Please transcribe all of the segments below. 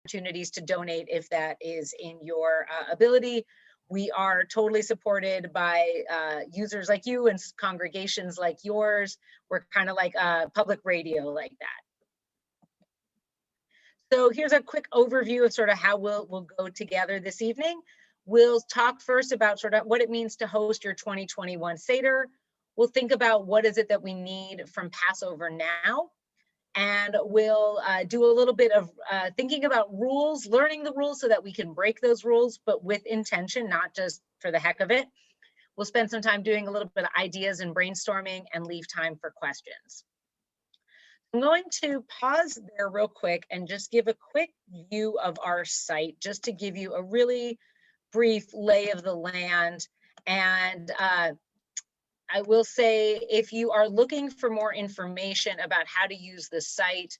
opportunities to donate if that is in your ability. We are totally supported by users like you and congregations like yours. We're kind of like public radio like that. So here's a quick overview of sort of how we'll go together this evening. We'll talk first about sort of what it means to host your 2021 Seder. We'll think about what is it that we need from Passover now. And we'll do a little bit of thinking about rules, learning the rules so that we can break those rules, but with intention, not just for the heck of it. We'll spend some time doing a little bit of ideas and brainstorming and leave time for questions. I'm going to pause there real quick and just give a quick view of our site, just to give you a really brief lay of the land. And I will say, if you are looking for more information about how to use the site,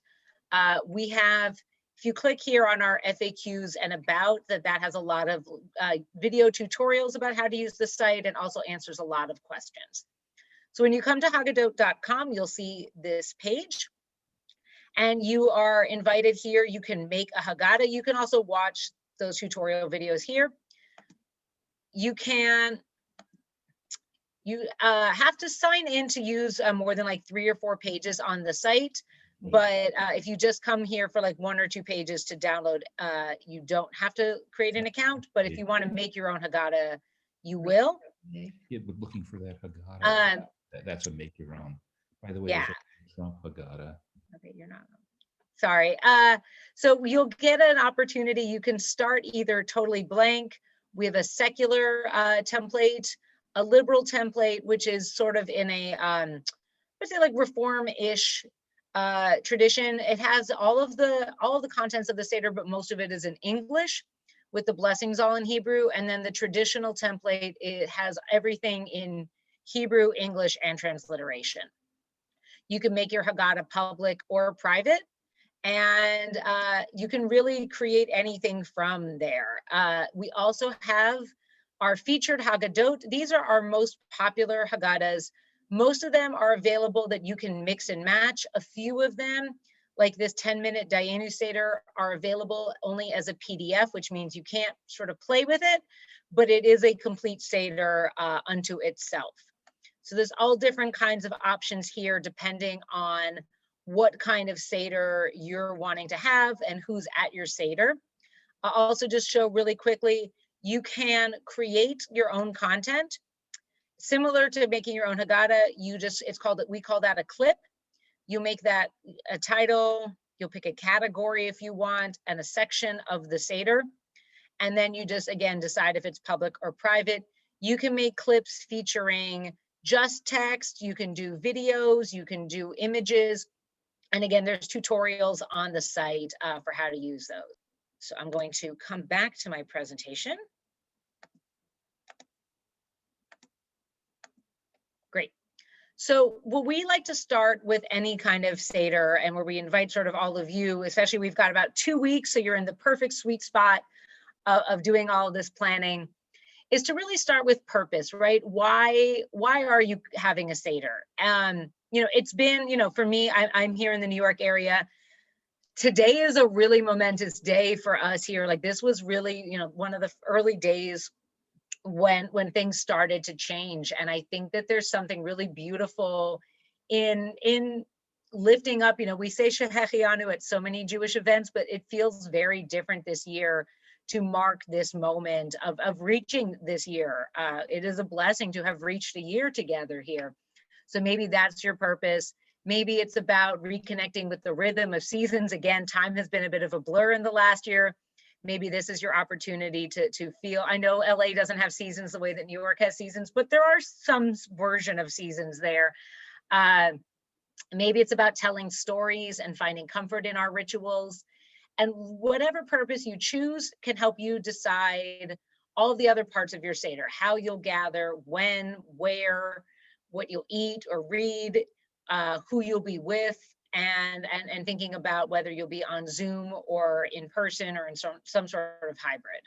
we have, if you click here on our FAQs and about, that has a lot of video tutorials about how to use the site and also answers a lot of questions. So when you come to haggadot.com, you'll see this page. And you are invited here. You can make a Haggadah. You can also watch those tutorial videos here. You have to sign in to use more than like 3 or 4 pages on the site. But if you just come here for like 1 or 2 pages to download, you don't have to create an account. But if you want to make your own Haggadah, you will. Yeah, but looking for that Haggadah, that's a make your own. By the way, yeah. Trump Haggadah. Okay, you're not. Sorry. So you'll get an opportunity. You can start either totally blank. We have a secular template, a liberal template, which is sort of in a, let's say like reform-ish tradition. It has all of the contents of the Seder, but most of it is in English with the blessings all in Hebrew. And then the traditional template, it has everything in Hebrew, English, and transliteration. You can make your Haggadah public or private, and you can really create anything from there. We also have our featured Haggadot. These are our most popular Haggadahs. Most of them are available that you can mix and match. A few of them, like this 10-minute Dayenu Seder, are available only as a PDF, which means you can't sort of play with it, but it is a complete Seder unto itself. So there's all different kinds of options here, depending on what kind of Seder you're wanting to have and who's at your Seder. I'll also just show really quickly, you can create your own content. Similar to making your own Haggadah, we call that a clip. You make that a title, you'll pick a category if you want, and a section of the Seder. And then you just, again, decide if it's public or private. You can make clips featuring just text, you can do videos, you can do images. And again, there's tutorials on the site for how to use those. So I'm going to come back to my presentation. Great. So what we like to start with any kind of Seder, and where we invite sort of all of you, especially we've got about 2 weeks, so you're in the perfect sweet spot of doing all of this planning, is to really start with purpose, right? Why are you having a Seder? It's been, for me, I'm here in the New York area. Today is a really momentous day for us here. Like, this was really, one of the early days when things started to change. And I think that there's something really beautiful in lifting up, we say Shehechianu at so many Jewish events, but it feels very different this year to mark this moment of reaching this year. It is a blessing to have reached a year together here. So maybe that's your purpose. Maybe it's about reconnecting with the rhythm of seasons. Again, time has been a bit of a blur in the last year. Maybe this is your opportunity to feel, I know LA doesn't have seasons the way that New York has seasons, but there are some version of seasons there. Maybe it's about telling stories and finding comfort in our rituals. And whatever purpose you choose can help you decide all the other parts of your Seder, how you'll gather, when, where, what you'll eat or read, who you'll be with, and thinking about whether you'll be on Zoom or in person or in some sort of hybrid.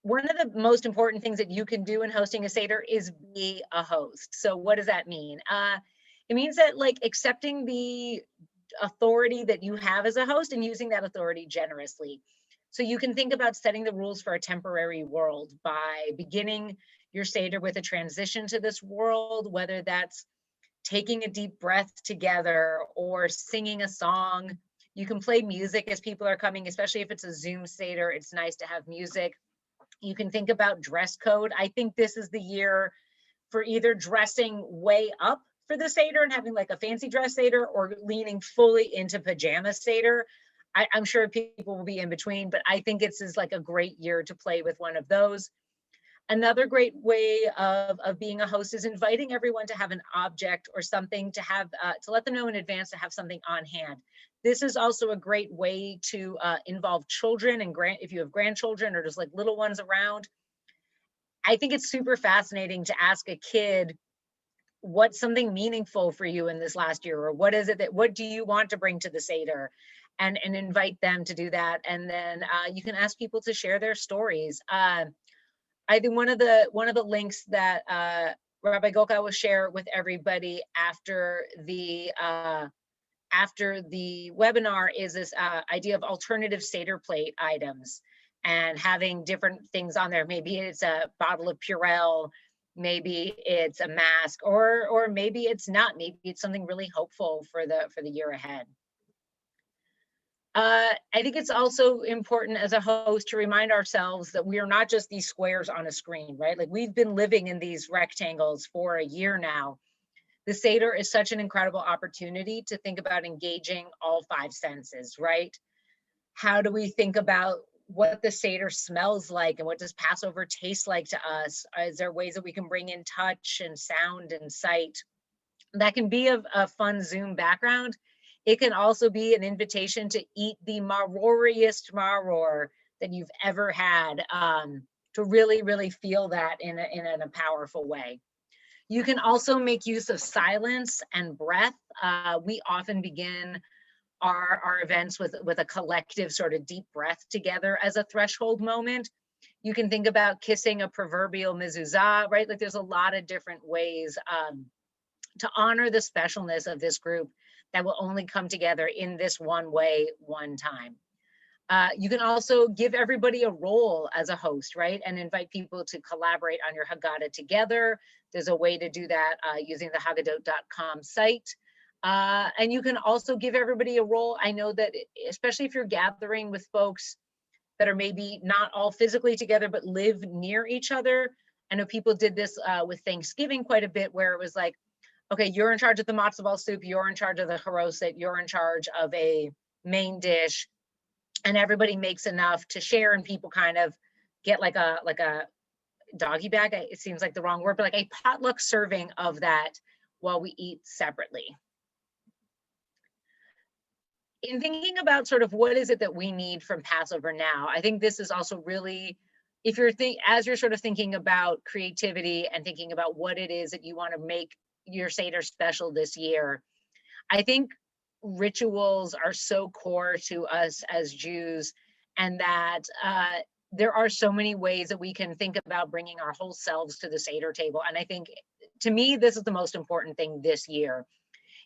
One of the most important things that you can do in hosting a Seder is be a host. So what does that mean? It means that, like, accepting the authority that you have as a host and using that authority generously. So you can think about setting the rules for a temporary world by beginning your Seder with a transition to this world, whether that's taking a deep breath together or singing a song. You can play music as people are coming, especially if it's a Zoom Seder. It's nice to have music. You can think about dress code. I think this is the year for either dressing way up for the Seder and having like a fancy dress Seder, or leaning fully into pajama Seder. I'm sure people will be in between, but I think it's like a great year to play with one of those. Another great way of being a host is inviting everyone to have an object or something to have, to let them know in advance to have something on hand. This is also a great way to involve children and if you have grandchildren or just like little ones around. I think it's super fascinating to ask a kid, what's something meaningful for you in this last year, or what is it that, what do you want to bring to the Seder, and invite them to do that. And then you can ask people to share their stories. I think one of the links that Rabbi Golka will share with everybody after the webinar is this idea of alternative Seder plate items and having different things on there. Maybe it's a bottle of Purell, maybe it's a mask, or maybe it's not. Maybe it's something really hopeful for the year ahead. I think it's also important as a host to remind ourselves that we are not just these squares on a screen, right? Like, we've been living in these rectangles for a year now. The Seder is such an incredible opportunity to think about engaging all 5 senses, right? How do we think about what the Seder smells like, and what does Passover taste like to us? Is there ways that we can bring in touch and sound and sight? That can be a fun Zoom background. It can also be an invitation to eat the maroriest maror that you've ever had, to really, really feel that in a powerful way. You can also make use of silence and breath. We often begin our events with a collective sort of deep breath together as a threshold moment. You can think about kissing a proverbial mezuzah, right? Like, there's a lot of different ways to honor the specialness of this group that will only come together in this one way, one time. You can also give everybody a role as a host, right? And invite people to collaborate on your Haggadah together. There's a way to do that using the Haggadot.com site. And you can also give everybody a role. I know that, especially if you're gathering with folks that are maybe not all physically together, but live near each other. I know people did this with Thanksgiving quite a bit, where it was like, okay, you're in charge of the matzo ball soup, you're in charge of the haroset, you're in charge of a main dish, and everybody makes enough to share, and people kind of get like a doggy bag. It seems like the wrong word, but like a potluck serving of that while we eat separately. In thinking about sort of what is it that we need from Passover now, I think this is also really, if you're as you're sort of thinking about creativity and thinking about what it is that you want to make your Seder special this year, I think rituals are so core to us as Jews, and that there are so many ways that we can think about bringing our whole selves to the Seder table. And I think, to me, this is the most important thing this year,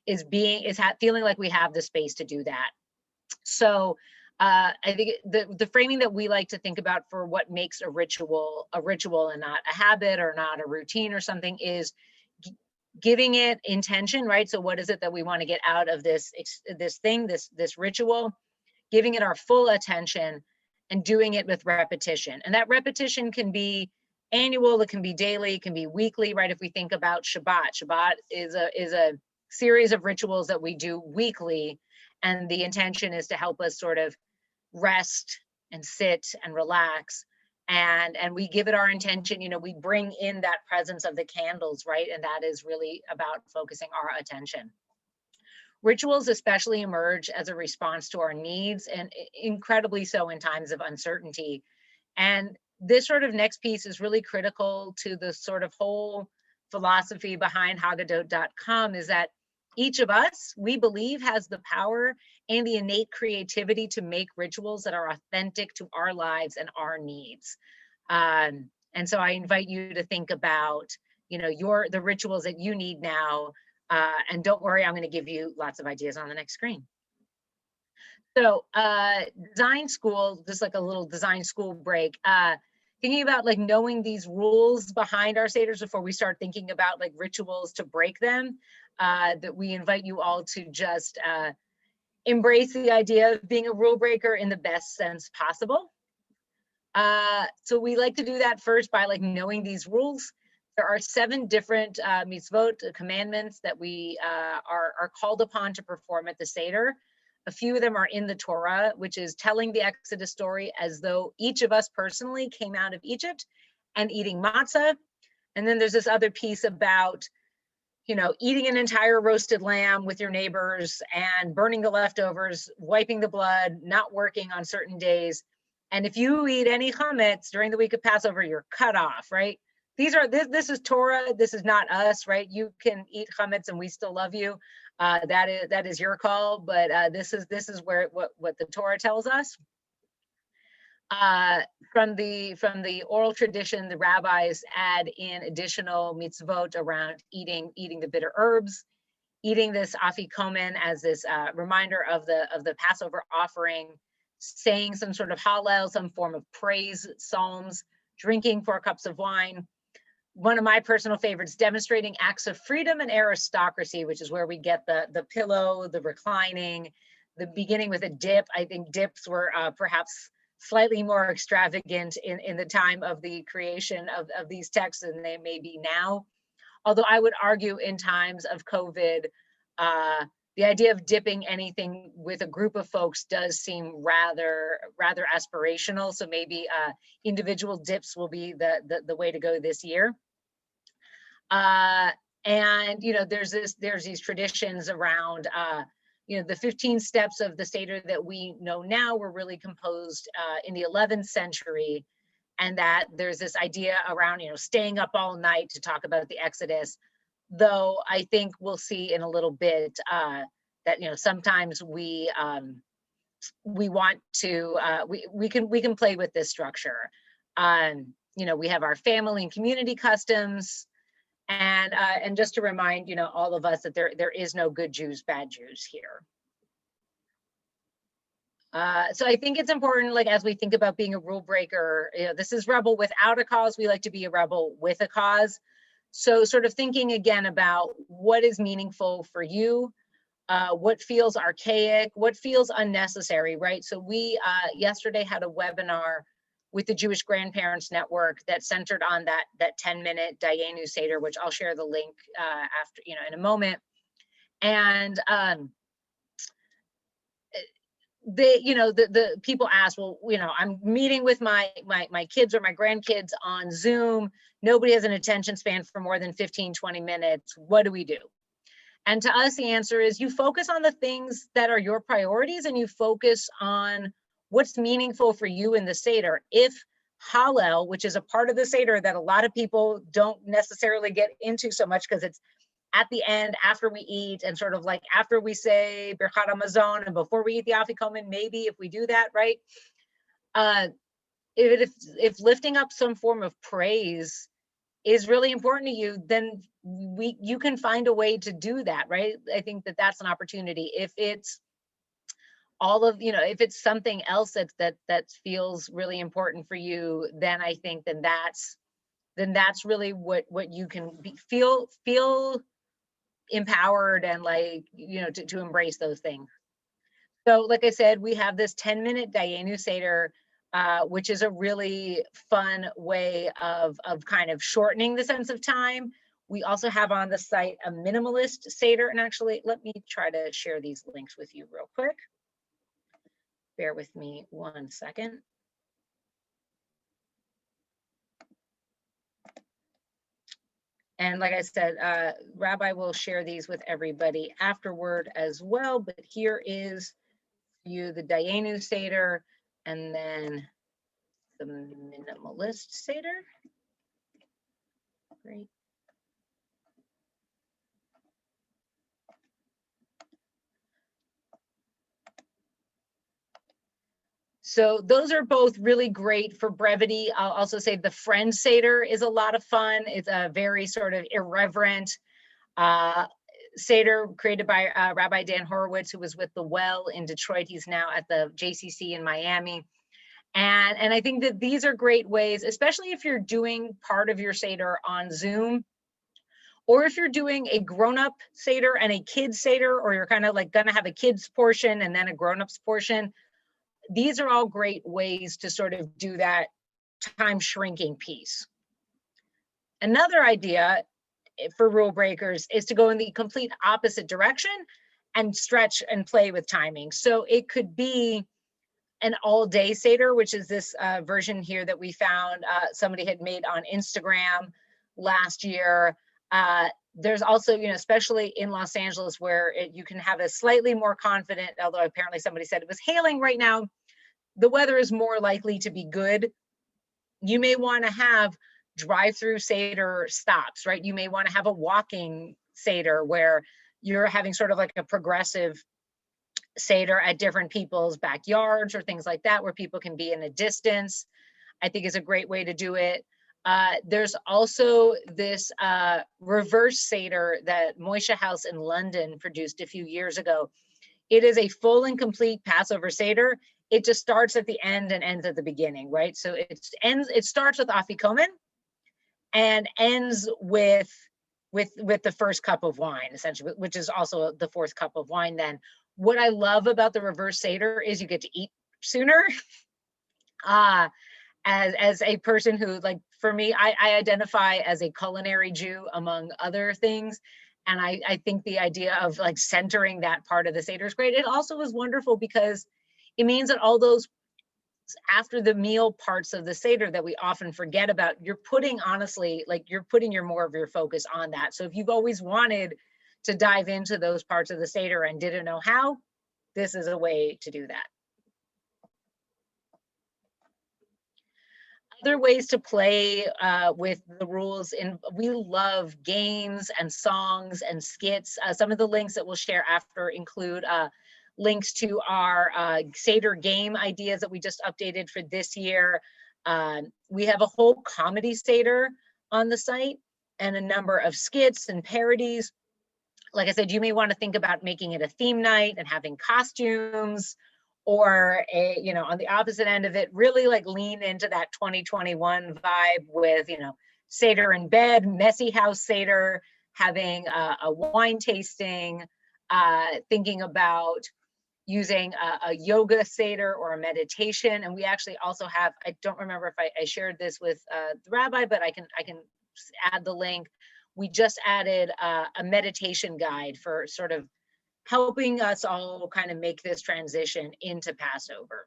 is feeling like we have the space to do that. So I think the framing that we like to think about for what makes a ritual and not a habit or not a routine or something is giving it intention, right? So what is it that we want to get out of this ritual, giving it our full attention, and doing it with repetition. And that repetition can be annual, it can be daily, it can be weekly, right? If we think about Shabbat is a series of rituals that we do weekly, and the intention is to help us sort of rest and sit and relax. And we give it our intention, we bring in that presence of the candles, right? And that is really about focusing our attention. Rituals especially emerge as a response to our needs, and incredibly so in times of uncertainty. And this sort of next piece is really critical to the sort of whole philosophy behind Haggadot.com, is that each of us, we believe, has the power and the innate creativity to make rituals that are authentic to our lives and our needs. And so I invite you to think about, the rituals that you need now. And don't worry, I'm going to give you lots of ideas on the next screen. So design school, just like a little design school break, thinking about like knowing these rules behind our Seders before we start thinking about like rituals to break them, that we invite you all to just embrace the idea of being a rule breaker in the best sense possible. So we like to do that first by like knowing these rules. There are 7 different mitzvot, commandments that we are called upon to perform at the Seder. A few of them are in the Torah, which is telling the Exodus story as though each of us personally came out of Egypt and eating matzah. And then there's this other piece about, you know, eating an entire roasted lamb with your neighbors and burning the leftovers, wiping the blood, not working on certain days. And if you eat any chametz during the week of Passover, you're cut off, right? This is Torah. This is not us, right? You can eat chametz and we still love you. That is your call, but this is where what the Torah tells us. From the oral tradition, the rabbis add in additional mitzvot around eating the bitter herbs, eating this afikomen as this reminder of the Passover offering, saying some sort of hallel, some form of praise, psalms, drinking 4 cups of wine. One of my personal favorites, demonstrating acts of freedom and aristocracy, which is where we get the pillow, the reclining, the beginning with a dip. I think dips were perhaps slightly more extravagant in the time of the creation of these texts than they may be now. Although I would argue in times of COVID, the idea of dipping anything with a group of folks does seem rather aspirational. So maybe individual dips will be the way to go this year. And you know, there's these traditions around you know, the 15 steps of the Seder that we know now were really composed in the 11th century, and that there's this idea around, you know, staying up all night to talk about the Exodus. Though I think we'll see in a little bit that, you know, sometimes we want to we can play with this structure. You know, we have our family and community customs. And just to remind, you know, all of us that there is no good Jews, bad Jews here. So I think it's important, like, as we think about being a rule breaker, you know, this is rebel without a cause. We like to be a rebel with a cause. So sort of thinking again about what is meaningful for you, what feels archaic, what feels unnecessary, right? So we yesterday had a webinar with the Jewish Grandparents Network that centered on that 10-minute Dayenu Seder, which I'll share the link after, you know, in a moment. And the people ask, well, you know, I'm meeting with my kids or my grandkids on Zoom. Nobody has an attention span for more than 15, 20 minutes. What do we do? And to us, the answer is you focus on the things that are your priorities and you focus on what's meaningful for you in the Seder. If Hallel, which is a part of the Seder that a lot of people don't necessarily get into so much because it's at the end after we eat and sort of like after we say Birchat HaMazon and before we eat the Afikomen, maybe if we do that, right? If lifting up some form of praise is really important to you, then you can find a way to do that, right? I think that's an opportunity. If it's all of, you know, if it's something else that feels really important for you, then I think then that's really what you can feel empowered and, like, you know, to embrace those things. So like I said, we have this 10-minute Dayenu Seder, which is a really fun way of kind of shortening the sense of time. We also have on the site a Minimalist Seder, and actually let me try to share these links with you real quick. Bear with me 1 second. And like I said, Rabbi will share these with everybody afterward as well, but here is you the Dayenu Seder and then the Minimalist Seder. Great. So those are both really great for brevity. I'll also say the Friend Seder is a lot of fun. It's a very sort of irreverent Seder created by Rabbi Dan Horowitz, who was with the Well in Detroit. He's now at the JCC in Miami. And I think that these are great ways, especially if you're doing part of your Seder on Zoom, or if you're doing a grown-up Seder and a kids Seder, or you're kind of like gonna have a kids portion and then a grown-ups portion. These are all great ways to sort of do that time shrinking piece. Another idea for rule breakers is to go in the complete opposite direction and stretch and play with timing. So it could be an all-day Seder, which is this version here that we found somebody had made on Instagram last year. There's also, you know, especially in Los Angeles, where you can have a slightly more confident, although apparently somebody said it was hailing right now, the weather is more likely to be good. You may want to have drive-through Seder stops, right? You may want to have a walking Seder where you're having sort of like a progressive Seder at different people's backyards or things like that, where people can be in a distance. I think is a great way to do it. There's also this reverse Seder that Moishe House in London produced a few years ago. It is a full and complete Passover Seder. It just starts at the end and ends at the beginning, right? So it starts with Afikomen and ends with the first cup of wine, essentially, which is also the fourth cup of wine then. What I love about the reverse Seder is you get to eat sooner. As a person who, like, for me, I identify as a culinary Jew among other things. And I think the idea of like centering that part of the Seder is great. It also is wonderful because it means that all those after the meal parts of the Seder that we often forget about, you're putting, honestly, like you're putting more of your focus on that. So if you've always wanted to dive into those parts of the Seder and didn't know how, this is a way to do that. Other ways to play with the rules, we love games and songs and skits. Some of the links that we'll share after include links to our Seder game ideas that we just updated for this year. We have a whole comedy Seder on the site and a number of skits and parodies. Like I said, you may want to think about making it a theme night and having costumes, or on the opposite end of it, really like lean into that 2021 vibe with, Seder in bed, messy house Seder, having a wine tasting, thinking about using a yoga Seder or a meditation. And we actually also have, I don't remember if I shared this with the rabbi, but I can add the link. We just added a meditation guide for sort of helping us all kind of make this transition into Passover.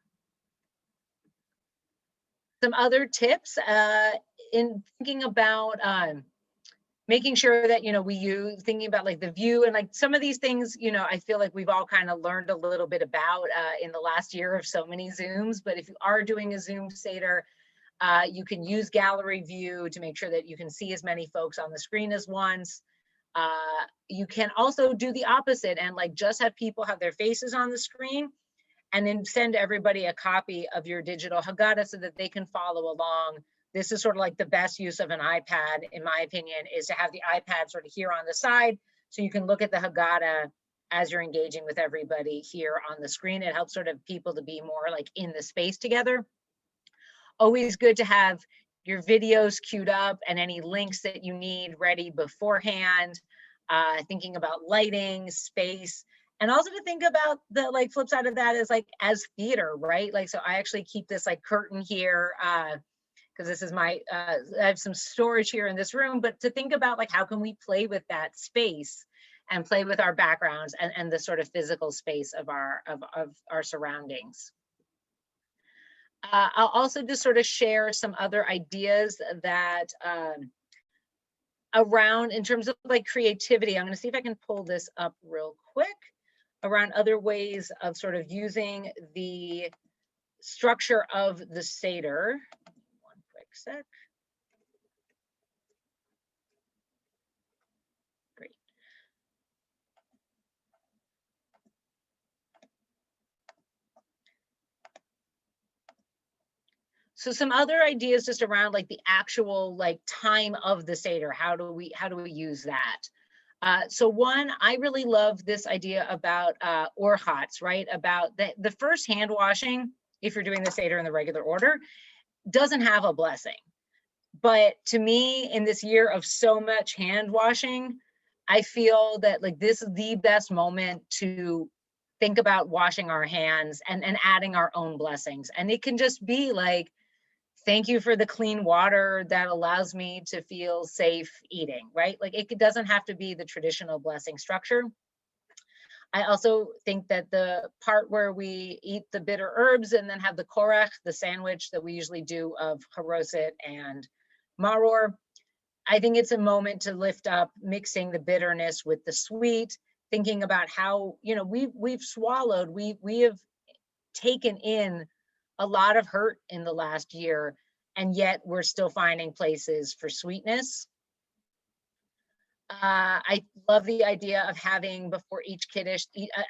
Some other tips in thinking about making sure that, thinking about like the view and like some of these things, I feel like we've all kind of learned a little bit about in the last year of so many Zooms. But if you are doing a Zoom Seder, you can use gallery view to make sure that you can see as many folks on the screen as once. You can also do the opposite and like just have people have their faces on the screen and then send everybody a copy of your digital Haggadah so that they can follow along. This is sort of like the best use of an iPad, in my opinion, is to have the iPad sort of here on the side so you can look at the Haggadah as you're engaging with everybody here on the screen. It helps sort of people to be more like in the space together. Always good to have your videos queued up and any links that you need ready beforehand, thinking about lighting, space, and also to think about the like flip side of that is like as theater, right? Like, so I actually keep this like curtain here because this is my, I have some storage here in this room, but to think about like, how can we play with that space and play with our backgrounds and the sort of physical space of our surroundings. I'll also just sort of share some other ideas that around in terms of like creativity. I'm going to see if I can pull this up real quick around other ways of sort of using the structure of the Seder. One quick sec. Great. So some other ideas just around like the actual like time of the Seder. How do we use that? So one, I really love this idea about orchats, right? About the first hand washing, if you're doing the Seder in the regular order, doesn't have a blessing. But to me, in this year of so much hand washing, I feel that like this is the best moment to think about washing our hands and adding our own blessings. And it can just be like, thank you for the clean water that allows me to feel safe eating, right? Like it doesn't have to be the traditional blessing structure. I also think that the part where we eat the bitter herbs and then have the korach, the sandwich that we usually do of haroset and maror, I think it's a moment to lift up mixing the bitterness with the sweet, thinking about how, you know, we've swallowed, we have taken in a lot of hurt in the last year, and yet we're still finding places for sweetness. I love the idea of having before each Kiddush,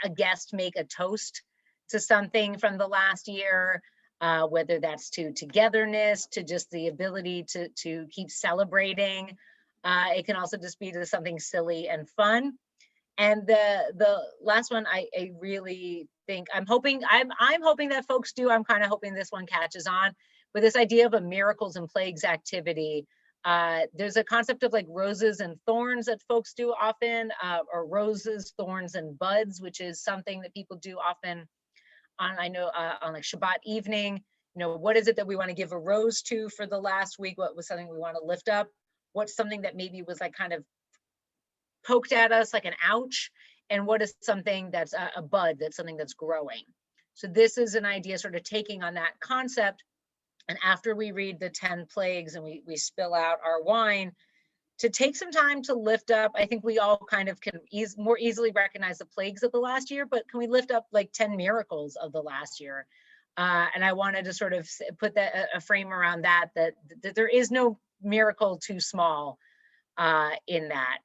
a guest make a toast to something from the last year, whether that's to togetherness, to just the ability to keep celebrating. It can also just be to something silly and fun. And the last one, I really think, I'm hoping that folks do, I'm kind of hoping this one catches on, with this idea of a miracles and plagues activity. There's a concept of like roses and thorns that folks do often, or roses, thorns, and buds, which is something that people do often on, I know, on like Shabbat evening. You know, what is it that we want to give a rose to for the last week? What was something we want to lift up? What's something that maybe was like kind of poked at us like an ouch? And what is something that's a bud, that's something that's growing? So this is an idea sort of taking on that concept. And after we read the 10 plagues and we spill out our wine, to take some time to lift up, I think we all kind of can more easily recognize the plagues of the last year, but can we lift up like 10 miracles of the last year? And I wanted to sort of put that a frame around that there is no miracle too small in that.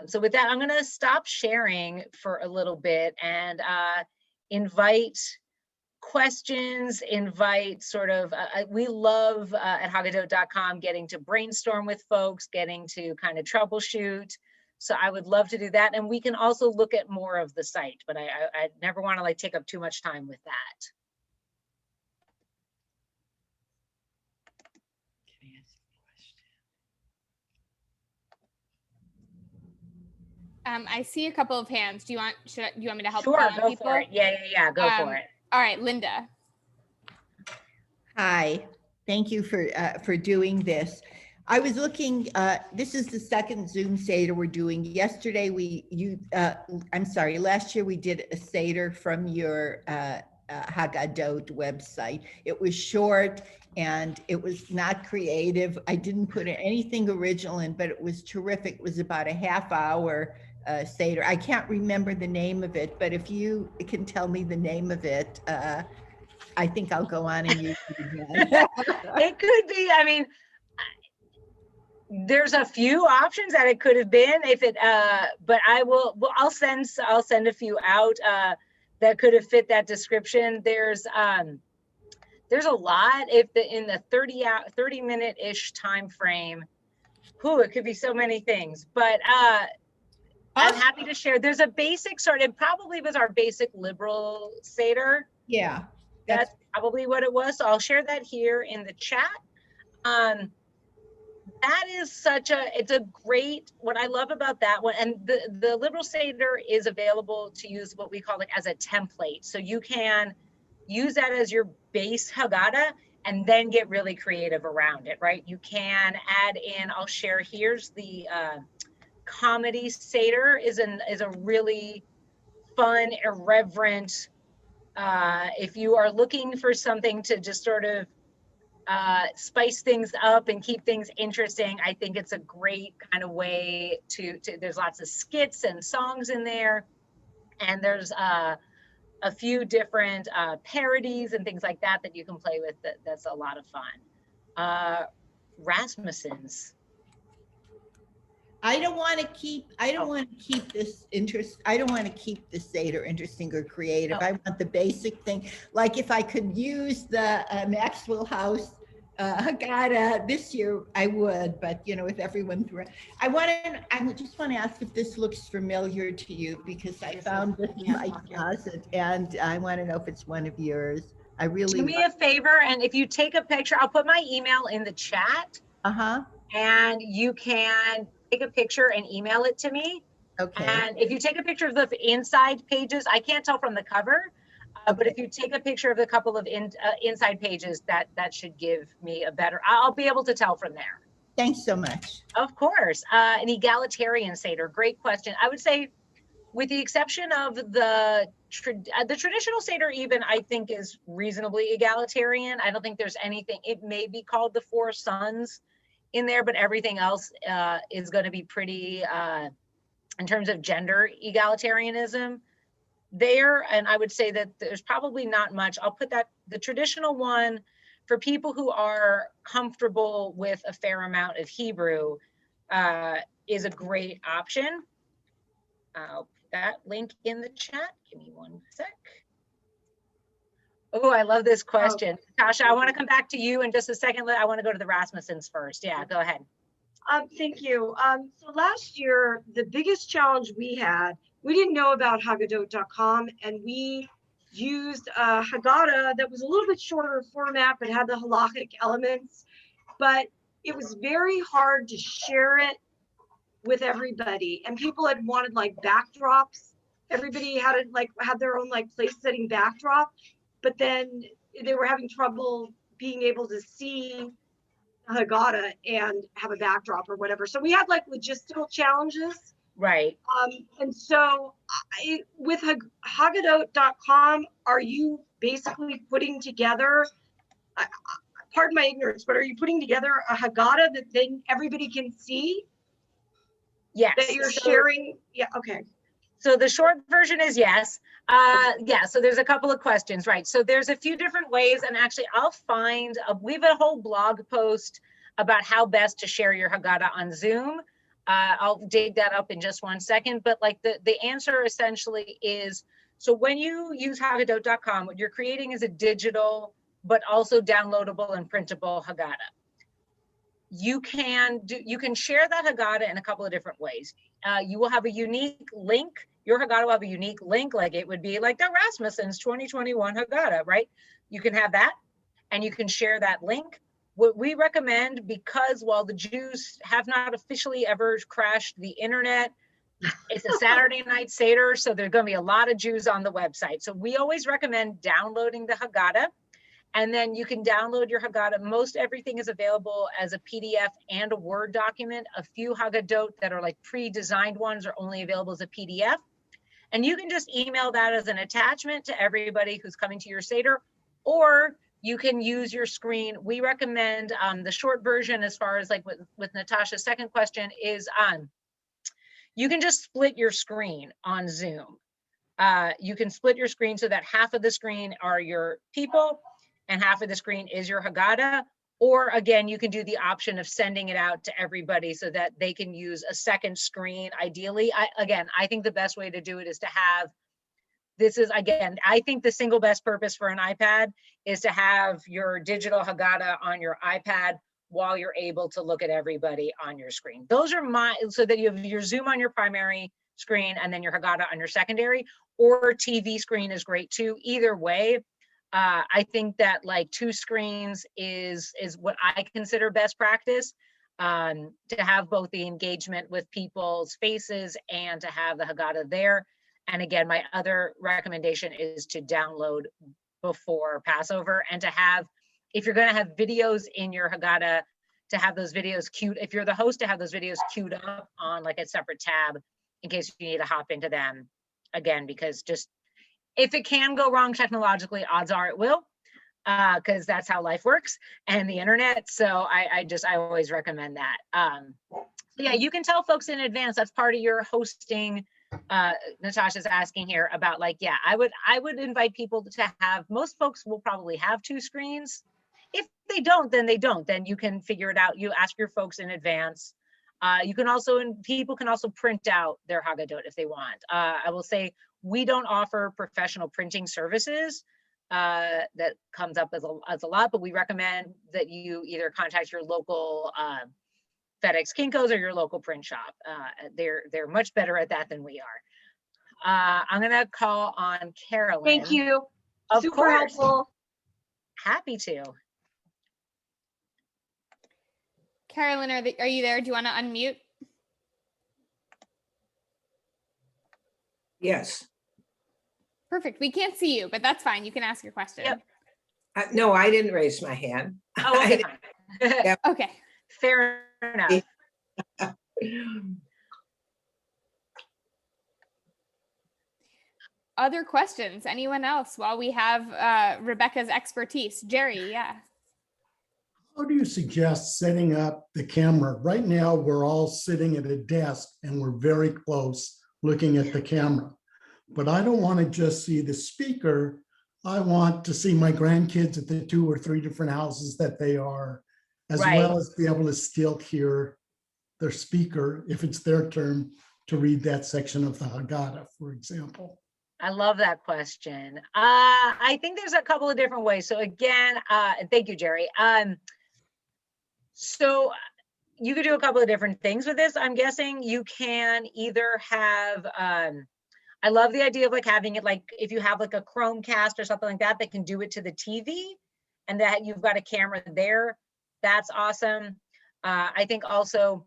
So with that, I'm going to stop sharing for a little bit and invite questions, invite sort of, we love at Haggadot.com getting to brainstorm with folks, getting to kind of troubleshoot. So I would love to do that. And we can also look at more of the site, but I never want to like take up too much time with that. Can I ask a question? I see a couple of hands. Do you want me to help? Sure, go for it. Yeah, go for it. All right, Linda. Hi, thank you for doing this. I was looking, this is the second Zoom Seder we're doing. Yesterday, last year we did a Seder from your Haggadot website. It was short and it was not creative. I didn't put anything original in, but it was terrific. It was about a half-hour Seder. I can't remember the name of it, but if you can tell me the name of it, I think I'll go on and use it again. It could be, I mean, there's a few options that it could have been if it, but I'll send a few out that could have fit that description. There's a lot in the 30 minute-ish time frame. It could be so many things, but I'm happy to share. There's a basic sort of, probably was our basic liberal Seder. Yeah. That's probably what it was. So I'll share that here in the chat. That is it's a great, what I love about that one, and the liberal Seder is available to use what we call like as a template. So you can use that as your base Haggadah and then get really creative around it, right? You can add in, I'll share, here's the comedy Seder is a really fun, irreverent, if you are looking for something to just sort of spice things up and keep things interesting, I think it's a great kind of way to there's lots of skits and songs in there. And there's a few different parodies and things like that you can play with. That's a lot of fun. Rasmussen's. I don't want to keep this interest. I don't want to keep the Seder interesting or creative. I want the basic thing. Like if I could use the Maxwell House Haggadah this year, I would, but with everyone through. I just want to ask if this looks familiar to you, because I found this in my closet and I want to know if it's one of yours. I really Do me a favor, and if you take a picture, I'll put my email in the chat. And you can take a picture and email it to me. Okay. And if you take a picture of the inside pages, I can't tell from the cover, but if you take a picture of a couple of inside pages, that should give me a better, I'll be able to tell from there. Thanks so much. Of course. An egalitarian Seder, great question. I would say, with the exception of the traditional Seder, even I think is reasonably egalitarian. I don't think there's anything, it may be called the Four Sons in there, but everything else is going to be pretty, in terms of gender egalitarianism there. And I would say that there's probably not much. I'll put that, the traditional one, for people who are comfortable with a fair amount of Hebrew, is a great option. I'll put that link in the chat. Give me one sec. Oh, I love this question. Tasha, I want to come back to you in just a second. I want to go to the Rasmussens first. Yeah, go ahead. Thank you. So last year, the biggest challenge we had, we didn't know about Haggadot.com, and we used a Haggadah that was a little bit shorter format, but had the halachic elements. But it was very hard to share it with everybody, and people had wanted like backdrops. Everybody had their own like place setting backdrop, but then they were having trouble being able to see Haggadah and have a backdrop or whatever. So we had like logistical challenges. Right. And so with Haggadot.com, are you basically putting together, pardon my ignorance, but are you putting together a Haggadah that then everybody can see? Yes. That you're sharing? Yeah, okay. So the short version is yes. Yeah, so there's a couple of questions, right? So there's a few different ways, and actually I'll find, we have a whole blog post about how best to share your Haggadah on Zoom. I'll dig that up in just one second, but like the answer essentially is, so when you use Haggadot.com, what you're creating is a digital, but also downloadable and printable Haggadah. You can share that Haggadah in a couple of different ways. You will have a unique link. Your Haggadah will have a unique link, like it would be like the Rasmussens 2021 Haggadah, right? You can have that, and you can share that link. What we recommend, because while the Jews have not officially ever crashed the internet, it's a Saturday night Seder, so there's going to be a lot of Jews on the website. So we always recommend downloading the Haggadah. And then you can download your Haggadah. Most everything is available as a PDF and a Word document. A few Haggadot that are like pre-designed ones are only available as a PDF. And you can just email that as an attachment to everybody who's coming to your Seder, or you can use your screen. We recommend the short version, as far as like with Natasha's second question, is you can just split your screen on Zoom. You can split your screen so that half of the screen are your people and half of the screen is your Haggadah. Or again, you can do the option of sending it out to everybody so that they can use a second screen. Ideally, I think the best way to do it is to have, I think the single best purpose for an iPad is to have your digital Haggadah on your iPad while you're able to look at everybody on your screen. Those are so that you have your Zoom on your primary screen and then your Haggadah on your secondary, or TV screen is great too. Either way, I think that like two screens is what I consider best practice, to have both the engagement with people's faces and to have the Haggadah there. And again, my other recommendation is to download before Passover, and to have, if you're going to have videos in your Haggadah, to have those videos queued, if you're the host, to have those videos queued up on like a separate tab in case you need to hop into them again, because just, if it can go wrong technologically, odds are it will, because that's how life works and the internet. So I always recommend that. Yeah, you can tell folks in advance. That's part of your hosting. Natasha's asking here about like, yeah, I would invite people to have, most folks will probably have two screens. If they don't, then they don't. Then you can figure it out. You ask your folks in advance. You can also, and people can also print out their Haggadot if they want. I will say, we don't offer professional printing services. that comes up as a lot, but we recommend that you either contact your local FedEx Kinko's or your local print shop. They're much better at that than we are. I'm gonna call on Carolyn. Thank you. Of Super course. helpful. Happy to. Carolyn, are you there? Do you want to unmute? Yes. Perfect. We can't see you, but that's fine. You can ask your question. Yep. No, I didn't raise my hand. Oh, okay, fine. Yeah. Okay. Fair enough. Other questions? Anyone else while we have Rebecca's expertise? Jerry, yeah. How do you suggest setting up the camera? Right now, we're all sitting at a desk and we're very close looking at the camera. But I don't want to just see the speaker. I want to see my grandkids at the 2 or 3 different houses that they are, as Right. well as be able to still hear their speaker if it's their turn to read that section of the Haggadah, for example. I love that question. I think there's a couple of different ways. So again, and thank you, Jerry. So you could do a couple of different things with this. I'm guessing you can either have, I love the idea of like having it like, if you have like a Chromecast or something like that, that can do it to the TV and that you've got a camera there. That's awesome. I think also,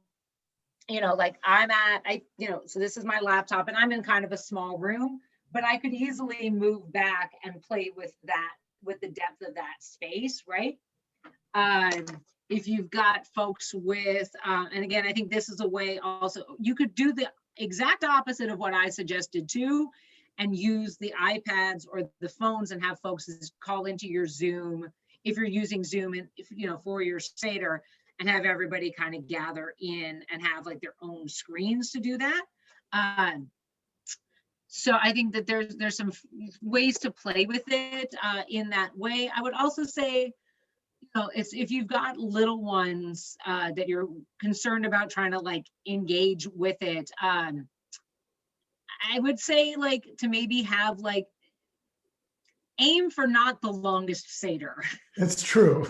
you know, like so this is my laptop and I'm in kind of a small room, but I could easily move back and play with that, with the depth of that space, right? If you've got folks with, and again, I think this is a way also, you could do the exact opposite of what I suggested too, and use the iPads or the phones and have folks call into your Zoom, if you're using Zoom and if, you know, for your Seder, and have everybody kind of gather in and have like their own screens to do that. So I think that there's some ways to play with it in that way. I would also say, you know, if you've got little ones that you're concerned about trying to like engage with it, I would say like to maybe have like aim for not the longest Seder. That's true.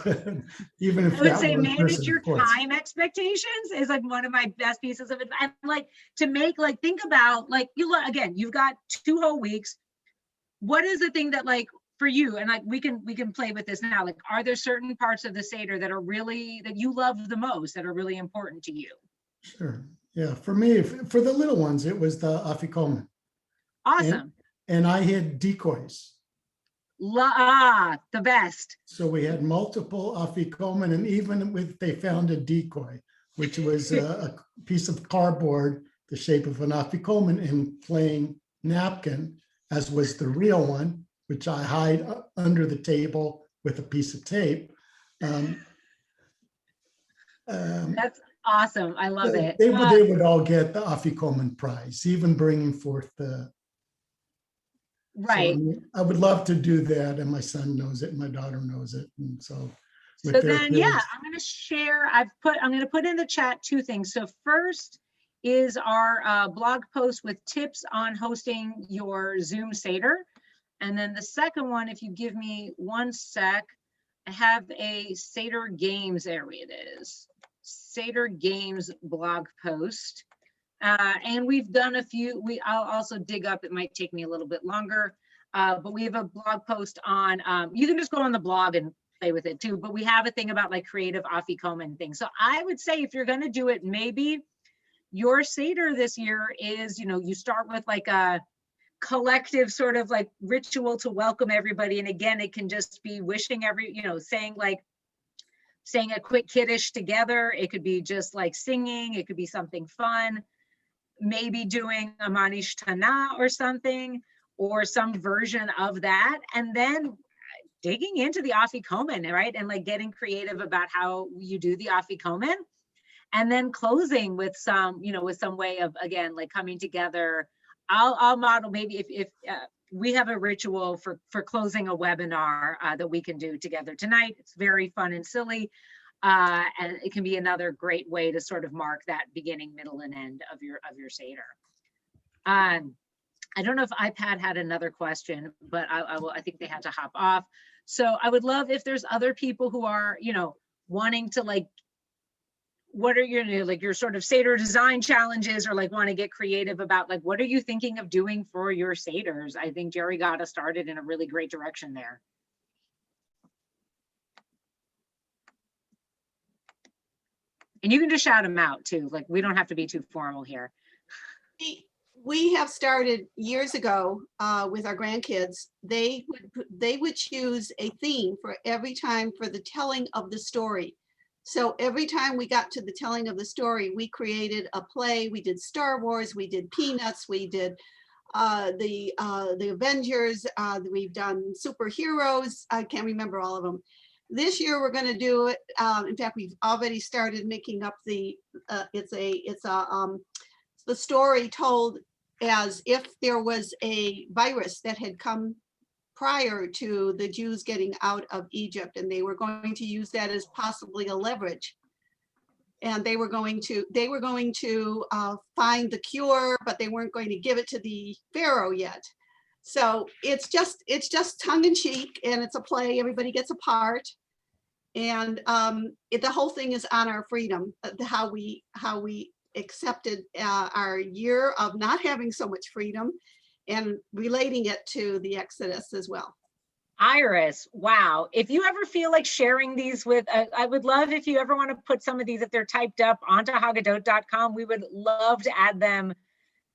Even if I would that say one manage person, your of course. time expectations is like one of my best pieces of advice. And like to make like, think about like, again, you've got 2 whole weeks. What is the thing that like for you, and like we can play with this now, like are there certain parts of the Seder that are really, that you love the most, that are really important to you? Sure. Yeah. For me, for the little ones, it was the afikomen. Awesome. And I had decoys. The best. So we had multiple afikomen, and even with, they found a decoy, which was a piece of cardboard, the shape of an afikomen, and playing napkin, as was the real one, which I hide under the table with a piece of tape. That's awesome. I love it. They would all get the afikomen prize, even bringing forth the. Right. So, I would love to do that, and my son knows it, and my daughter knows it, and so. So then, yeah, I'm going to share. I'm going to put in the chat 2 things. So first is our blog post with tips on hosting your Zoom Seder, and then the second one, if you give me 1 sec, I have a Seder Games. There it is. Seder Games blog post. And we've done a few, I'll also dig up, it might take me a little bit longer, but we have a blog post on, you can just go on the blog and play with it too, but we have a thing about like creative afikomen things. So I would say if you're gonna do it, maybe your Seder this year is, you know, you start with like a collective sort of like ritual to welcome everybody. And again, it can just be wishing saying a quick Kiddush together. It could be just like singing, it could be something fun. Maybe doing a Manish Tana or something, or some version of that, and then digging into the afikomen, right? And like getting creative about how you do the afikomen, and then closing with some, with some way of, again, like coming together. I'll model maybe if we have a ritual for closing a webinar that we can do together tonight. It's very fun and silly. And it can be another great way to sort of mark that beginning, middle, and end of your Seder. I don't know if iPad had another question, but I think they had to hop off. So I would love if there's other people who are, wanting to like, what are your, like your sort of Seder design challenges, or like want to get creative about like, what are you thinking of doing for your Seders? I think Jerry got us started in a really great direction there. And you can just shout them out too. Like, we don't have to be too formal here. We have started years ago with our grandkids. They would choose a theme for every time for the telling of the story. So every time we got to the telling of the story, we created a play. We did Star Wars, we did Peanuts, we did the Avengers, we've done superheroes. I can't remember all of them. This year we're going to do it. In fact, we've already started making up the story told as if there was a virus that had come prior to the Jews getting out of Egypt, and they were going to use that as possibly a leverage. And they were going to find the cure, but they weren't going to give it to the Pharaoh yet. So it's just tongue in cheek, and it's a play. Everybody gets a part, and the whole thing is on our freedom, how we accepted our year of not having so much freedom, and relating it to the Exodus as well. Iris, wow. If you ever feel like sharing these with, I would love if you ever want to put some of these, if they're typed up onto haggadot.com, we would love to add them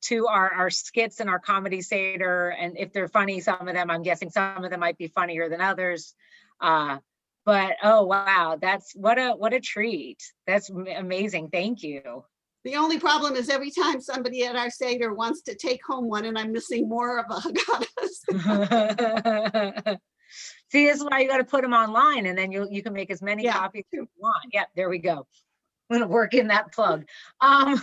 to our skits and our comedy Seder. And if they're funny, some of them, I'm guessing some of them might be funnier than others. But oh, wow, that's what a treat. That's amazing. Thank you. The only problem is every time somebody at our Seder wants to take home one, and I'm missing more of a Haggadah. See, this is why you got to put them online, and then you can make as many copies as you want. Yep, there we go. I'm gonna work in that plug. I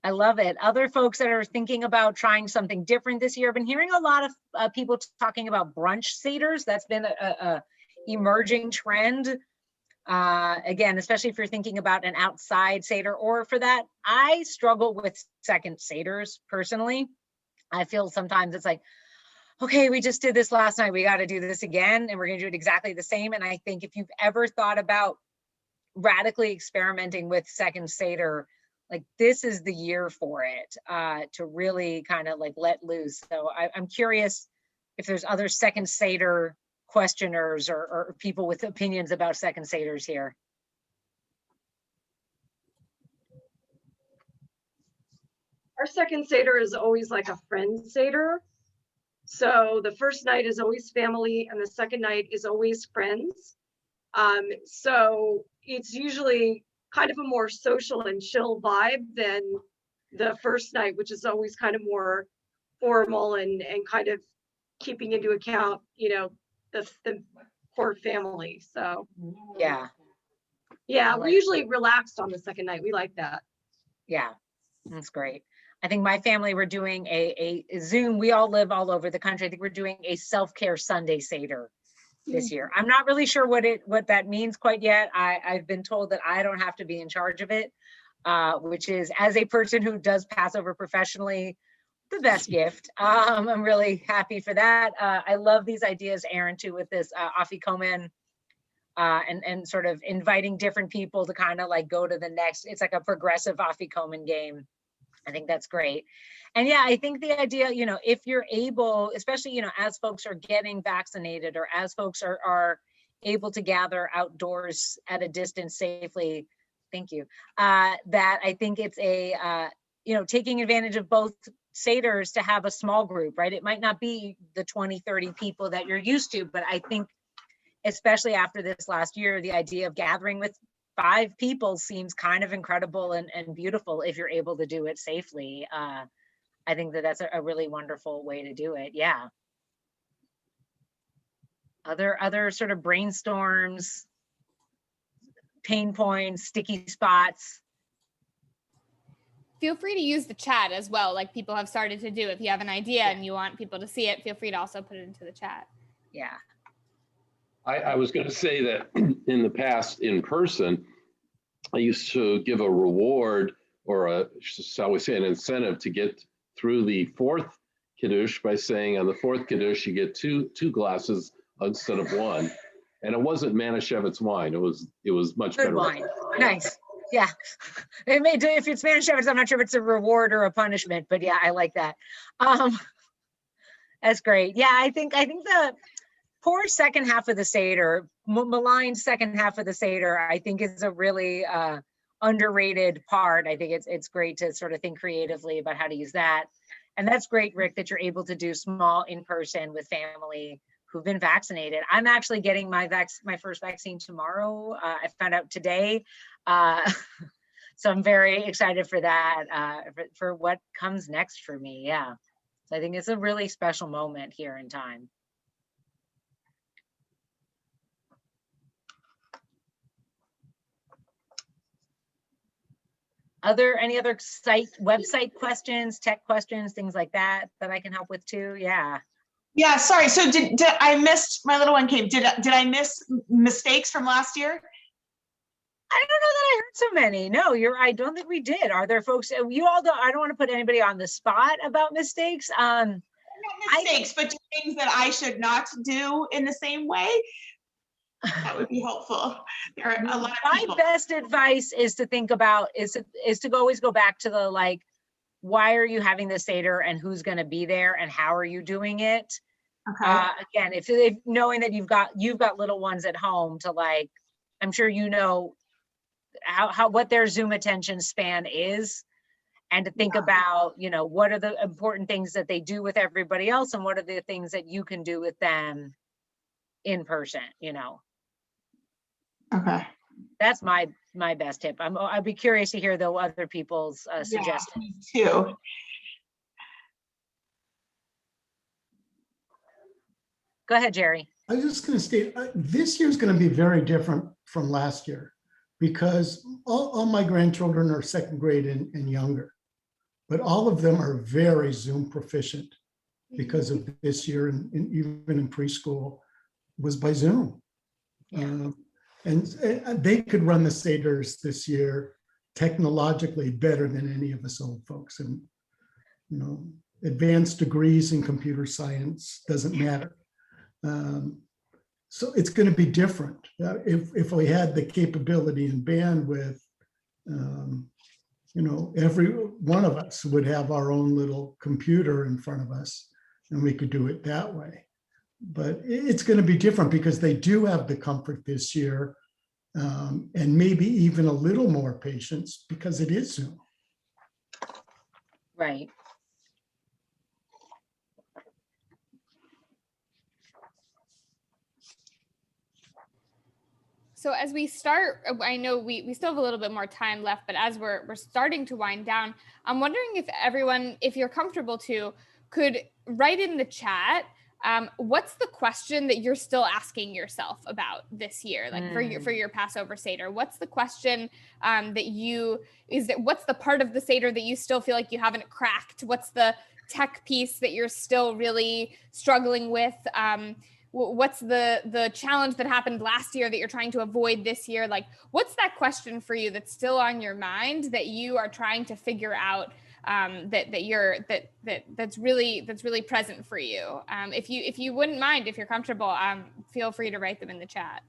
love it. Other folks that are thinking about trying something different this year, I've been hearing a lot of people talking about brunch Seders. That's been a emerging trend. Again, especially if you're thinking about an outside Seder, or for that, I struggle with second Seders personally. I feel sometimes it's like, okay, we just did this last night, we got to do this again, and we're going to do it exactly the same. And I think if you've ever thought about radically experimenting with second Seder, like this is the year for it, to really kind of like let loose. So I'm curious if there's other second Seder questioners or people with opinions about second Seders here. Our second Seder is always like a friend Seder. So the first night is always family, and the second night is always friends. So it's usually kind of a more social and chill vibe than the first night, which is always kind of more formal and kind of keeping into account, the core family. So Yeah, we usually relaxed on the second night. We like that. yeah, that's great. I think my family, we're doing a Zoom. We all live all over the country. I think we're doing a self-care Sunday Seder this year. I'm not really sure what that means quite yet. I've been told that I don't have to be in charge of it, which is, as a person who does Passover professionally, the best gift. I'm really happy for that. I love these ideas, Aaron, too, with this Afikomen, and sort of inviting different people to kind of like go to the next, it's like a progressive Afikomen game. I think that's great. And yeah, I think the idea, if you're able, especially, as folks are getting vaccinated, or as folks are able to gather outdoors at a distance safely, thank you, that I think it's taking advantage of both Seders to have a small group, right? It might not be the 20, 30 people that you're used to, but I think especially after this last year, the idea of gathering with 5 people seems kind of incredible and beautiful if you're able to do it safely. I think that's a really wonderful way to do it. Yeah. Other sort of brainstorms, pain points, sticky spots. Feel free to use the chat as well, like people have started to do. If you have an idea and you want people to see it, feel free to also put it into the chat. Yeah. I was going to say that in the past, in person, I used to give a reward, or shall we say, an incentive to get through the fourth Kiddush by saying on the fourth Kiddush, you get two glasses instead of one. And it wasn't Manischewitz wine. It was much Good better. wine. Nice. Yeah. It may do, if it's Manischewitz, I'm not sure if it's a reward or a punishment, but yeah, I like that. That's great. Yeah, I think the poor second half of the Seder, maligned second half of the Seder, I think is a really underrated part. I think it's great to sort of think creatively about how to use that. And that's great, Rick, that you're able to do small in person with family who've been vaccinated. I'm actually getting my first vaccine tomorrow. I found out today. So I'm very excited for that, for what comes next for me. Yeah. So I think it's a really special moment here in time. Any other website questions, tech questions, things like that I can help with too? Yeah. Yeah, sorry. So did I missed, my little one came. Did I miss mistakes from last year? I don't know that I heard so many. No, I don't think we did. Are there folks, you all don't, I don't want to put anybody on the spot about mistakes. Not mistakes, but just things that I should not do in the same way. That would be helpful. There are a lot of my people. best advice is to think about, is to always go back to the, like, why are you having the Seder and who's going to be there and how are you doing it? Okay. Again, if knowing that you've got little ones at home to, like, I'm sure you know what their Zoom attention span is, and to think about, what are the important things that they do with everybody else and what are the things that you can do with them in person, Okay. That's my best tip. I'd be curious to hear though other people's suggestions. Me too. Go ahead, Jerry. I was just going to state, this year's going to be very different from last year because all my grandchildren are second grade and younger, but all of them are very Zoom proficient because of this year, and even in preschool was by Zoom. Yeah. And they could run the Seders this year technologically better than any of us old folks. And, advanced degrees in computer science doesn't matter. So it's going to be different. If we had the capability and bandwidth, every one of us would have our own little computer in front of us and we could do it that way. But it's going to be different because they do have the comfort this year, and maybe even a little more patience because it is Zoom. Right. So as we start, I know we still have a little bit more time left, but as we're starting to wind down, I'm wondering if everyone, if you're comfortable to, could write in the chat, what's the question that you're still asking yourself about this year, like for your Passover Seder? What's the question what's the part of the Seder that you still feel like you haven't cracked? What's the tech piece that you're still really struggling with? What's the challenge that happened last year that you're trying to avoid this year? Like, what's that question for you that's still on your mind that you are trying to figure out, that's really present for you? If you wouldn't mind, if you're comfortable, feel free to write them in the chat.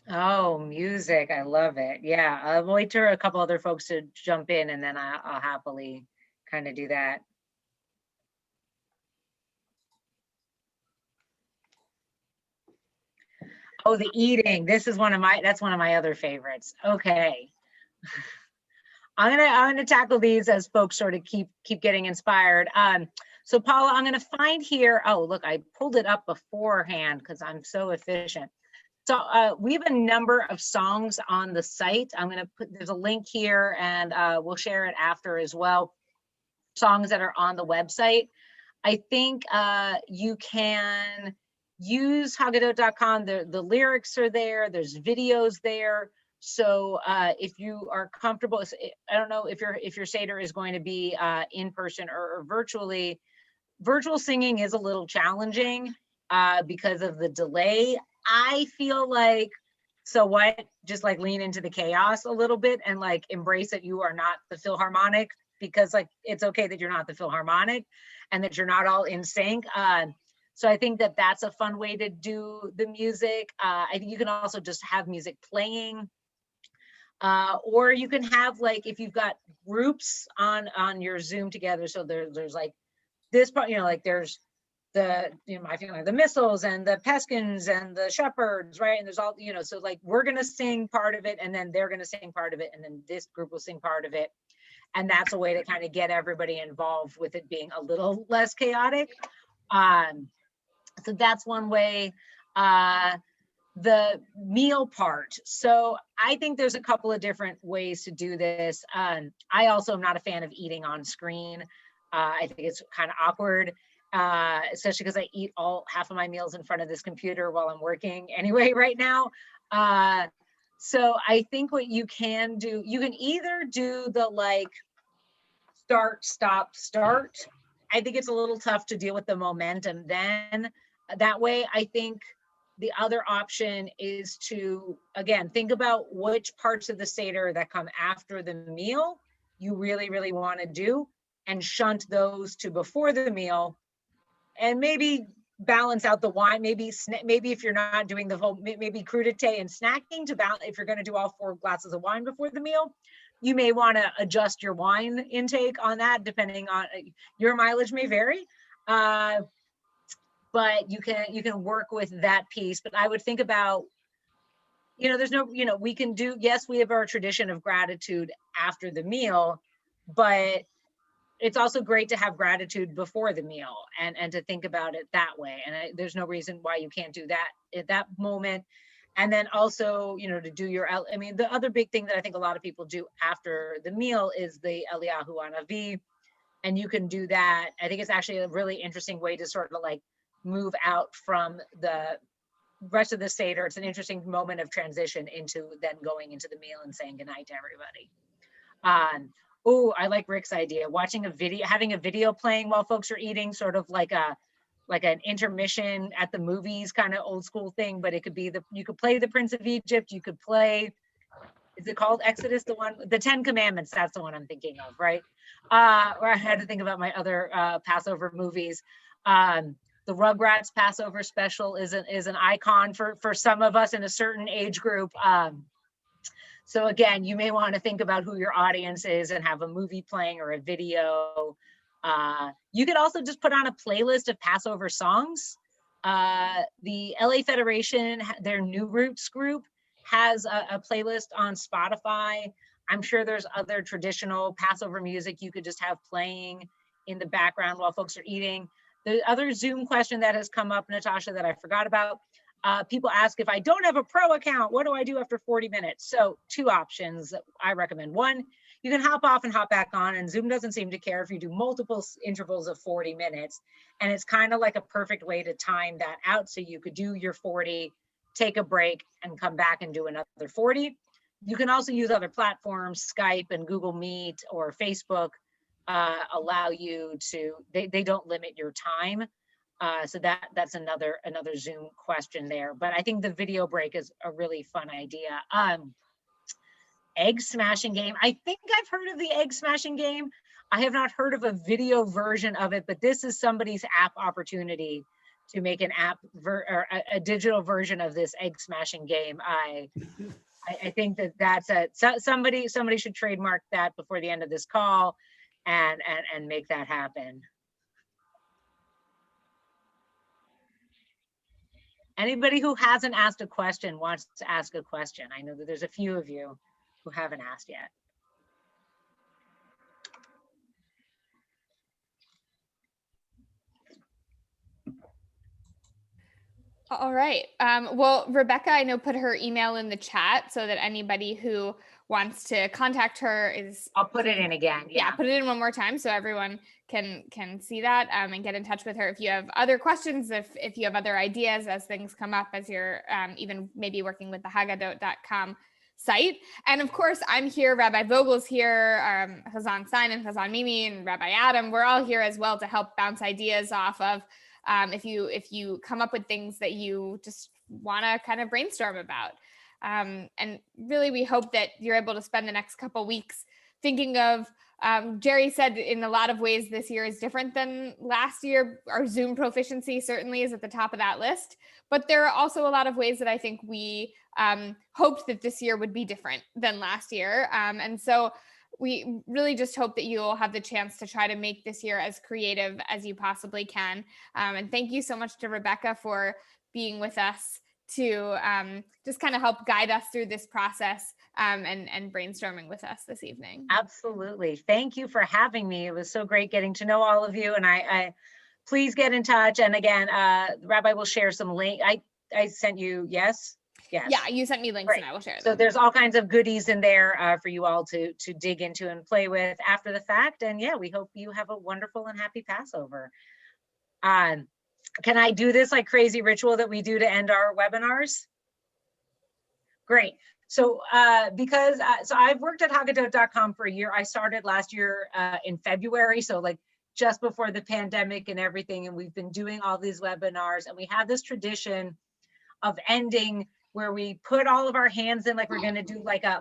Oh, music. I love it. Yeah. I'll wait for a couple other folks to jump in and then I'll happily kind of do that. Oh, the eating. That's one of my other favorites. Okay. I'm gonna tackle these as folks sort of keep getting inspired. So Paula, I'm gonna find here. Oh, look, I pulled it up beforehand because I'm so efficient. So we have a number of songs on the site. There's a link here and we'll share it after as well. Songs that are on the website. I think you can use Haggadot.com. The lyrics are there. There's videos there. So if you are comfortable, I don't know if your Seder is going to be in person or virtually. Virtual singing is a little challenging because of the delay. I feel like So what, just like lean into the chaos a little bit and like embrace that you are not the Philharmonic, because like it's okay that you're not the Philharmonic and that you're not all in sync. So I think that that's a fun way to do the music. I think you can also just have music playing, or you can have like, if you've got groups on your Zoom together. So there's like this part, you know, like there's the, you know, my family, the Missels and the Peskins and the Shepherds, right? And there's all, you know, so like we're gonna sing part of it, and then they're gonna sing part of it, and then this group will sing part of it. And that's a way to kind of get everybody involved with it being a little less chaotic. So that's one way. The meal part. So I think there's a couple of different ways to do this. I also am not a fan of eating on screen. I think it's kind of awkward, especially because I eat half of my meals in front of this computer while I'm working anyway right now. So I think what you can do, you can either do the like start, stop, start. I think it's a little tough to deal with the momentum then. That way, I think the other option is to, again, think about which parts of the Seder that come after the meal you really, really want to do, and shunt those to before the meal, and maybe balance out the wine. Maybe if you're not doing the whole, maybe crudité and snacking to balance. If you're going to do all 4 glasses of wine before the meal, you may want to adjust your wine intake on that, depending on your mileage may vary. But you can work with that piece. But I would think about, you know, there's no, you know, we can do, yes, we have our tradition of gratitude after the meal, but it's also great to have gratitude before the meal and to think about it that way. And there's no reason why you can't do that at that moment. And then also, you know, to do your, I mean, the other big thing that I think a lot of people do after the meal is the Aliyah Hanavi, and you can do that. I think it's actually a really interesting way to sort of like move out from the rest of the Seder. It's an interesting moment of transition into then going into the meal and saying goodnight to everybody. Oh, I like Rick's idea, watching a video, having a video playing while folks are eating, sort of like an intermission at the movies kind of old school thing. But it could be you could play the Prince of Egypt, you could play, is it called Exodus, the 10 Commandments? That's the one I'm thinking of, right? Or I had to think about my other Passover movies. The Rugrats Passover special is an icon for some of us in a certain age group. So again, you may want to think about who your audience is and have a movie playing or a video. You could also just put on a playlist of Passover songs. The LA Federation, their New Roots group, has a playlist on Spotify. I'm sure there's other traditional Passover music you could just have playing in the background while folks are eating. The other Zoom question that has come up, Natasha, that I forgot about, people ask, if I don't have a pro account, what do I do after 40 minutes? So 2 options that I recommend. One, you can hop off and hop back on, and Zoom doesn't seem to care if you do multiple intervals of 40 minutes. And it's kind of like a perfect way to time that out. So you could do your 40, take a break, and come back and do another 40. You can also use other platforms, Skype and Google Meet or Facebook, allow you to, they don't limit your time. So that's another Zoom question there. But I think the video break is a really fun idea. Egg smashing game. I think I've heard of the egg smashing game. I have not heard of a video version of it, but this is somebody's app opportunity to make an app or a digital version of this egg smashing game. I think that's somebody should trademark that before the end of this call and make that happen. Anybody who hasn't asked a question wants to ask a question. I know that there's a few of you who haven't asked yet. All right. Well, Rebecca, I know, put her email in the chat so that anybody who wants to contact her is. I'll put it in again. Yeah, put it in one more time so everyone can see that and get in touch with her if you have other questions, if you have other ideas as things come up, as you're even maybe working with the Haggadot.com site. And of course, I'm here, Rabbi Vogel's here, Hazan Stein and Hazan Mimi and Rabbi Adam. We're all here as well to help bounce ideas off of. If you come up with things that you just want to kind of brainstorm about. And really, we hope that you're able to spend the next couple weeks thinking of, Jerry said in a lot of ways this year is different than last year. Our Zoom proficiency certainly is at the top of that list, but there are also a lot of ways that I think we hoped that this year would be different than last year. And so we really just hope that you'll have the chance to try to make this year as creative as you possibly can. And thank you so much to Rebecca for being with us to just kind of help guide us through this process and brainstorming with us this evening. Absolutely. Thank you for having me. It was so great getting to know all of you. And I please get in touch. And again, Rabbi will share some link. I sent you, yes? Yes. Yeah, you sent me links. Great. And I will share them. So there's all kinds of goodies in there for you all to dig into and play with after the fact. And yeah, we hope you have a wonderful and happy Passover. Can I do this like crazy ritual that we do to end our webinars? Great. So so I've worked at Haggadot.com for a year. I started last year in February. So like just before the pandemic and everything. And we've been doing all these webinars, and we have this tradition of ending where we put all of our hands in, like we're going to do like a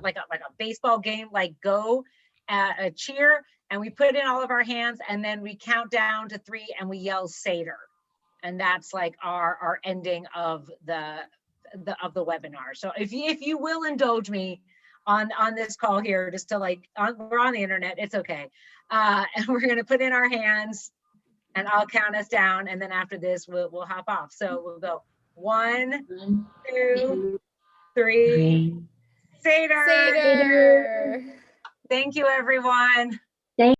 baseball game, like go a cheer, and we put in all of our hands, and then we count down to 3 and we yell Seder. And that's like our ending of the webinar. So if you will indulge me on this call here, just to like, we're on the internet, it's okay. And we're going to put in our hands, and I'll count us down. And then after this, we'll hop off. So we'll go 1, 2, 3, Seder. Seder. Thank you, everyone.